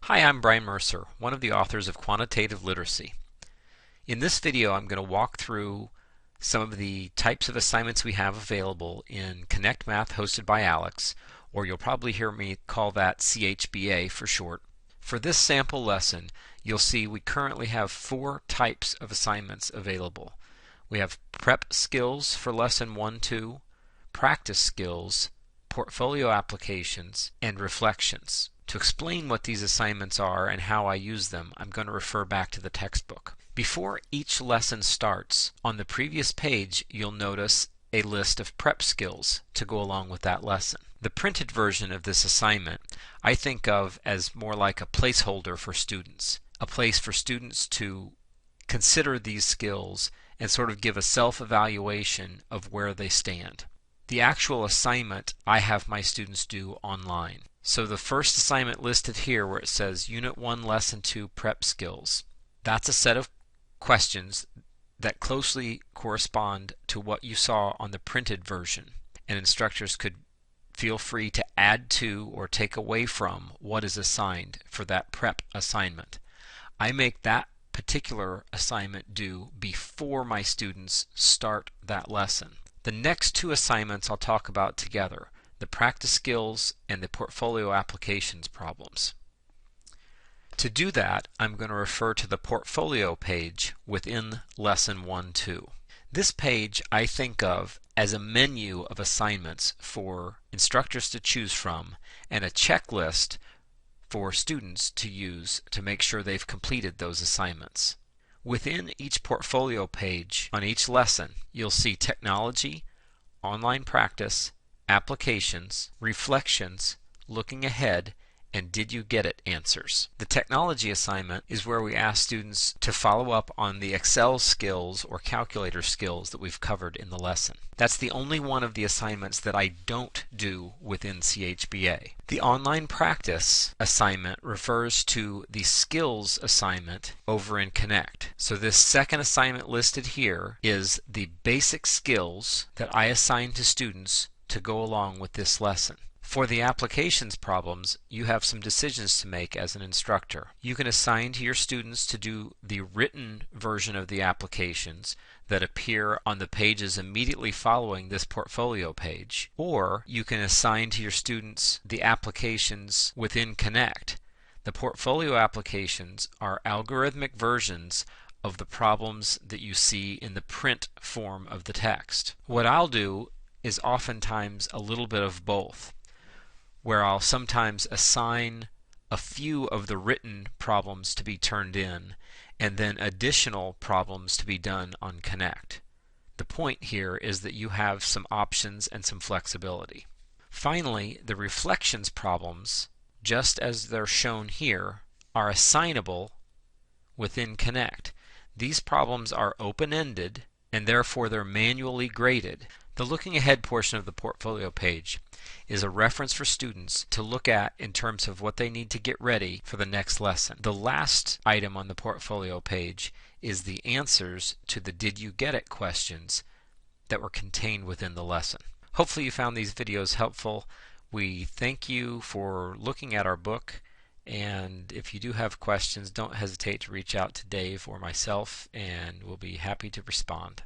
Hi, I'm Brian Mercer, one of the authors of Quantitative Literacy. In this video, I'm going to walk through some of the types of assignments we have available in Connect Math hosted by Alex, or you'll probably hear me call that CHBA for short. For this sample lesson, you'll see we currently have 4 types of assignments available. We have Prep Skills for Lesson 1-2, Practice Skills, Portfolio Applications, and Reflections. To explain what these assignments are and how I use them, I'm going to refer back to the textbook. Before each lesson starts, on the previous page you'll notice a list of prep skills to go along with that lesson. The printed version of this assignment I think of as more like a placeholder for students, a place for students to consider these skills and sort of give a self-evaluation of where they stand. The actual assignment I have my students do online. So the first assignment listed here where it says Unit 1 Lesson 2 Prep Skills, that's a set of questions that closely correspond to what you saw on the printed version, and instructors could feel free to add to or take away from what is assigned for that prep assignment. I make that particular assignment due before my students start that lesson. The next 2 assignments I'll talk about together, the practice skills and the portfolio applications problems. To do that, I'm going to refer to the portfolio page within Lesson 1-2. This page I think of as a menu of assignments for instructors to choose from and a checklist for students to use to make sure they've completed those assignments. Within each portfolio page on each lesson, you'll see technology, online practice, applications, reflections, looking ahead, and did you get it answers. The technology assignment is where we ask students to follow up on the Excel skills or calculator skills that we've covered in the lesson. That's the only one of the assignments that I don't do within CHBA. The online practice assignment refers to the skills assignment over in Connect. So this second assignment listed here is the basic skills that I assign to students to go along with this lesson. For the applications problems, you have some decisions to make as an instructor. You can assign to your students to do the written version of the applications that appear on the pages immediately following this portfolio page, or you can assign to your students the applications within Connect. The portfolio applications are algorithmic versions of the problems that you see in the print form of the text. What I'll do is oftentimes a little bit of both, where I'll sometimes assign a few of the written problems to be turned in and then additional problems to be done on Connect. The point here is that you have some options and some flexibility. Finally, the reflections problems, just as they're shown here, are assignable within Connect. These problems are open-ended and therefore they're manually graded. The looking ahead portion of the portfolio page is a reference for students to look at in terms of what they need to get ready for the next lesson. The last item on the portfolio page is the answers to the Did You Get It questions that were contained within the lesson. Hopefully you found these videos helpful. We thank you for looking at our book, and if you do have questions, don't hesitate to reach out to Dave or myself and we'll be happy to respond.